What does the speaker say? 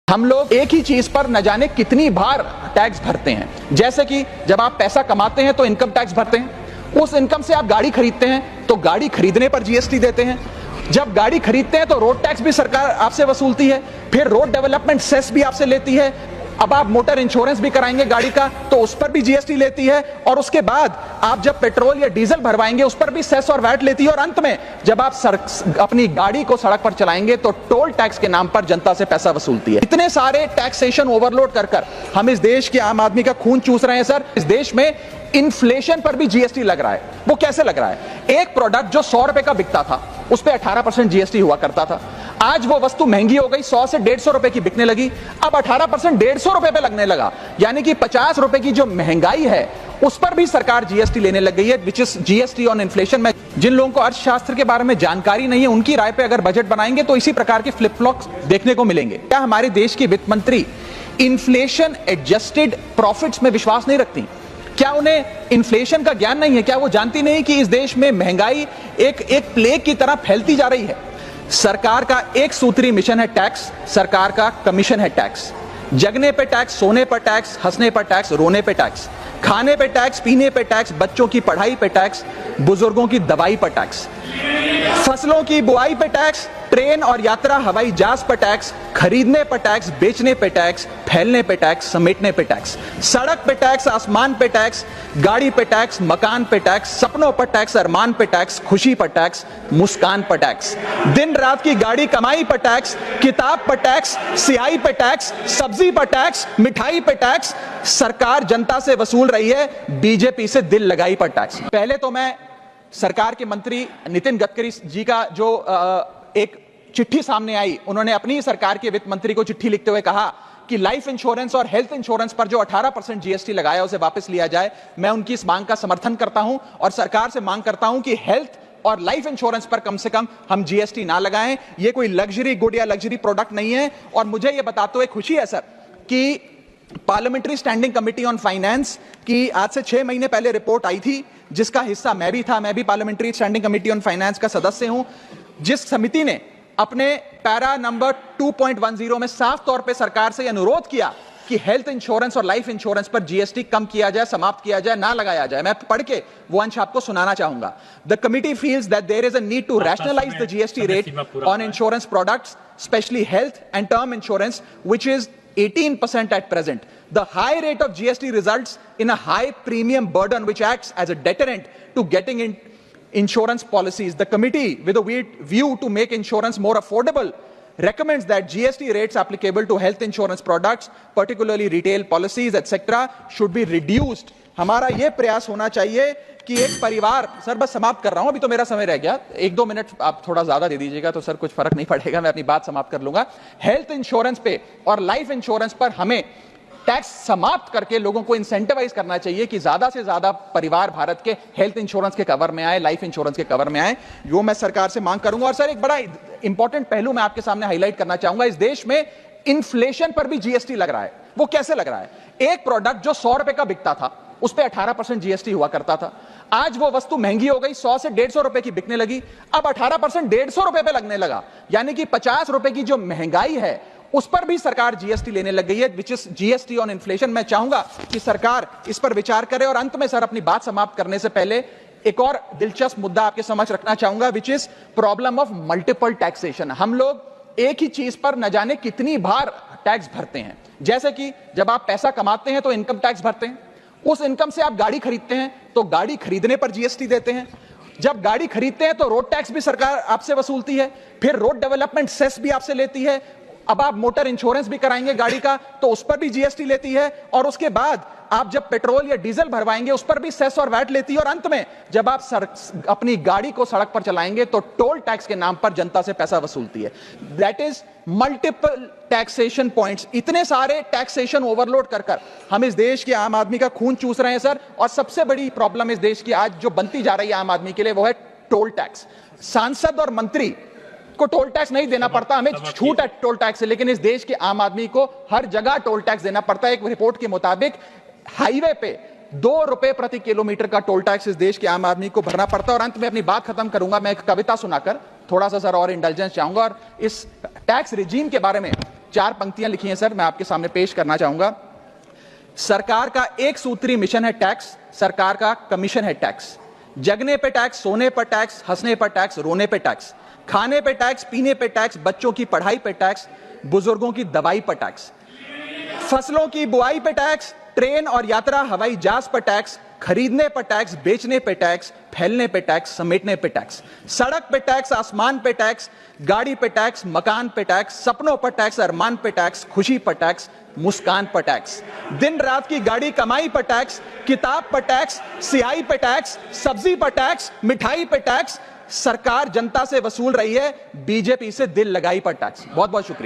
हम लोग एक ही चीज पर न जाने कितनी बार टैक्स भरते हैं। जैसे कि जब आप पैसा कमाते हैं तो इनकम टैक्स भरते हैं, उस इनकम से आप गाड़ी खरीदते हैं तो गाड़ी खरीदने पर जीएसटी देते हैं, जब गाड़ी खरीदते हैं तो रोड टैक्स भी सरकार आपसे वसूलती है, फिर रोड डेवलपमेंट सेस भी आपसे लेती है, अब आप मोटर इंश्योरेंस भी कराएंगे गाड़ी का तो उस पर भी जीएसटी लेती है, और उसके बाद आप जब पेट्रोल या डीजल भरवाएंगे उस पर भी सेस और वैट लेती है, और अंत में जब आप अपनी गाड़ी को सड़क पर चलाएंगे तो टोल टैक्स के नाम पर जनता से पैसा वसूलती है। इतने सारे टैक्सेशन ओवरलोड कर हम इस देश के आम आदमी का खून चूस रहे हैं। सर, इस देश में इन्फ्लेशन पर भी जीएसटी लग रहा है। वो कैसे लग रहा है? एक प्रोडक्ट जो 100 रुपए का बिकता था उस पर 18% जीएसटी हुआ करता था, आज वो वस्तु महंगी हो गई, 100 से 150 रुपए की बिकने लगी, अब 18% 150 रुपए पे लगने लगा, यानी कि 50 रुपए की जो महंगाई है उस पर भी सरकार जीएसटी लेने लग गई है, which is GST on inflation. में जिन लोगों को अर्थशास्त्र के बारे में जानकारी नहीं है उनकी राय पे अगर बजट बनाएंगे तो इसी प्रकार के फ्लिप फ्लॉप्स देखने को मिलेंगे। क्या हमारे देश की वित्त मंत्री इन्फ्लेशन एडजस्टेड प्रॉफिट्स में विश्वास नहीं रखती? क्या उन्हें इन्फ्लेशन का ज्ञान नहीं है? क्या वो जानती नहीं कि इस देश में महंगाई एक प्लेग की तरह फैलती जा रही है? सरकार का एक सूत्री मिशन है टैक्स, सरकार का कमीशन है टैक्स। जगने पे टैक्स, सोने पर टैक्स, हंसने पर टैक्स, रोने पे टैक्स, खाने पे टैक्स, पीने पे टैक्स, बच्चों की पढ़ाई पे टैक्स, बुजुर्गों की दवाई पर टैक्स, फसलों की बुआई पे टैक्स, ट्रेन और यात्रा हवाई जहाज पर टैक्स, खरीदने पर टैक्स, बेचने पे टैक्स, फैलने पे टैक्स, समेटने पे टैक्स, सड़क पे टैक्स, आसमान पे टैक्स, गाड़ी पे टैक्स, मकान पे टैक्स, सपनों पर टैक्स, अरमान पे टैक्स, खुशी पर टैक्स, मुस्कान पर टैक्स, दिन रात की गाड़ी कमाई पर टैक्स, किताब पर टैक्स, सियाही पर टैक्स, सब्जी पर टैक्स, मिठाई पर टैक्स। सरकार जनता से वसूल रही है बीजेपी से दिल लगाई पर टैक्स। पहले तो मैं सरकार के मंत्री नितिन गडकरी जी का जो एक चिट्ठी सामने आई, उन्होंने अपनी सरकार के वित्त मंत्री को चिट्ठी लिखते हुए कहा कि लाइफ इंश्योरेंस और हेल्थ इंश्योरेंस पर जो 18% जीएसटी लगाया उसे वापस लिया जाए। मैं उनकी इस मांग का समर्थन करता हूं और सरकार से मांग करता हूं कि हेल्थ और लाइफ इंश्योरेंस पर कम से कम हम जीएसटी ना लगाएं। ये कोई लग्जरी गुड या लग्जरी प्रोडक्ट नहीं है। और मुझे यह बताते हुए खुशी है सर कि parliamentary standing committee on finance की आज से 6 महीने पहले रिपोर्ट आई थी, जिसका हिस्सा मैं भी था। मैं भी parliamentary standing committee on finance का सदस्य हूं, जिस समिति ने अपने पैरा नंबर 2.10 में साफ तौर पे सरकार से अनुरोध किया कि हेल्थ इंश्योरेंस और लाइफ इंश्योरेंस पर जीएसटी कम किया जाए, समाप्त किया जाए, ना लगाया जाए। मैं पढ़ के वो अंश आपको सुनाना चाहूंगा। The committee feels that there is a need to rationalise the GST rate on insurance products, specially health and term insurance, which is 18% at present. The high rate of GST results in a high premium burden which acts as a deterrent to getting in insurance policies. The committee, with a view to make insurance more affordable, recommends that GST rates applicable to health insurance products, particularly retail policies, etc., should be reduced. हमारा यह प्रयास होना चाहिए कि एक परिवार, sir बस समाप्त कर रहा हूं, अभी तो मेरा समय रह गया, 1-2 मिनट आप थोड़ा ज्यादा दे दीजिएगा तो सर कुछ फर्क नहीं पड़ेगा, मैं अपनी बात समाप्त कर लूंगा। हेल्थ इंश्योरेंस पे और लाइफ इंश्योरेंस पर हमें टैक्स समाप्त करके लोगों को इंसेंटिवाइज करना चाहिए कि ज्यादा से ज्यादा परिवार भारत के हेल्थ इंश्योरेंस के कवर में आए, लाइफ इंश्योरेंस के कवर में आए। वो मैं सरकार से मांग करूंगा। और सर एक बड़ा इंपॉर्टेंट पहलू मैं आपके सामने हाईलाइट करना चाहूंगा। इस देश में इन्फ्लेशन पर भी जीएसटी लग रहा है। वो कैसे लग रहा है? एक प्रोडक्ट जो 100 रुपए का बिकता था उस पर 18% जीएसटी हुआ करता था, आज वो वस्तु महंगी हो गई, 100 से 150 रुपए की बिकने लगी, अब 18% 150 रुपए पे लगने लगा, यानी कि 50 रुपए की जो महंगाई है उस पर भी सरकार जीएसटी लेने लग गई है, which is GST on inflation. मैं चाहूंगा कि सरकार इस पर विचार करे। और अंत में सर अपनी बात समाप्त करने से पहले एक और दिलचस्प मुद्दा आपके समक्ष रखना चाहूंगा, which is problem of multiple taxation. हम लोग एक ही चीज पर न जाने कितनी बार टैक्स भरते हैं। जैसे कि जब आप पैसा कमाते हैं तो इनकम टैक्स भरते हैं, उस इनकम से आप गाड़ी खरीदते हैं तो गाड़ी खरीदने पर जीएसटी देते हैं, जब गाड़ी खरीदते हैं तो रोड टैक्स भी सरकार आपसे वसूलती है, फिर रोड डेवलपमेंट सेस भी आपसे लेती है, अब आप मोटर इंश्योरेंस भी कराएंगे गाड़ी का तो उस पर भी जीएसटी लेती है, और उसके बाद आप जब पेट्रोल या डीजल भरवाएंगे उस पर भी सेस और वैट लेती है, और अंत में जब आप अपनी गाड़ी को सड़क पर चलाएंगे तो टोल टैक्स के नाम पर जनता से पैसा वसूलती है। That is multiple taxation points. इतने सारे टैक्सेशन ओवरलोड कर हम इस देश के आम आदमी का खून चूस रहे हैं सर। और सबसे बड़ी प्रॉब्लम इस देश की आज जो बनती जा रही है आम आदमी के लिए वो है टोल टैक्स। सांसद और मंत्री को टोल टैक्स नहीं देना पड़ता, हमें छूट है टोल टैक्स से, लेकिन इस देश के आम आदमी को हर जगह टोल टैक्स देना पड़ता है। एक रिपोर्ट के मुताबिक हाईवे पे 2 रुपए प्रति किलोमीटर का टोल टैक्स इस देश के आम आदमी को भरना पड़ता है। और अंत में अपनी बात खत्म करूंगा मैं एक कविता सुनाकर, थोड़ा सा सर और इंटेलिजेंस चाहूंगा। और इस टैक्स रिजीम के बारे में 4 पंक्तियां लिखी हैं सर, मैं आपके सामने पेश करना चाहूंगा। सरकार का एक सूत्री मिशन है टैक्स, सरकार का कमीशन है टैक्स। जगने पे टैक्स, सोने पर टैक्स, हंसने पर टैक्स, रोने पे टैक्स, खाने पे टैक्स, पीने पे टैक्स, बच्चों की पढ़ाई पे टैक्स, बुजुर्गों की दवाई पर टैक्स, फसलों की बुआई पे टैक्स, ट्रेन और यात्रा हवाई जहाज पर टैक्स, खरीदने पर टैक्स, बेचने पे टैक्स, फैलने पे टैक्स, समेटने पे टैक्स, सड़क पे टैक्स, आसमान पे टैक्स, गाड़ी पे टैक्स, मकान पे टैक्स, सपनों पर टैक्स, अरमान पे टैक्स, खुशी पर टैक्स, मुस्कान पर टैक्स, दिन रात की गाड़ी कमाई पर टैक्स, किताब पर टैक्स, सियाही पर टैक्स, सब्जी पर टैक्स, मिठाई पर टैक्स। सरकार जनता से वसूल रही है बीजेपी से दिल लगाई पर टैक्स। बहुत बहुत शुक्रिया।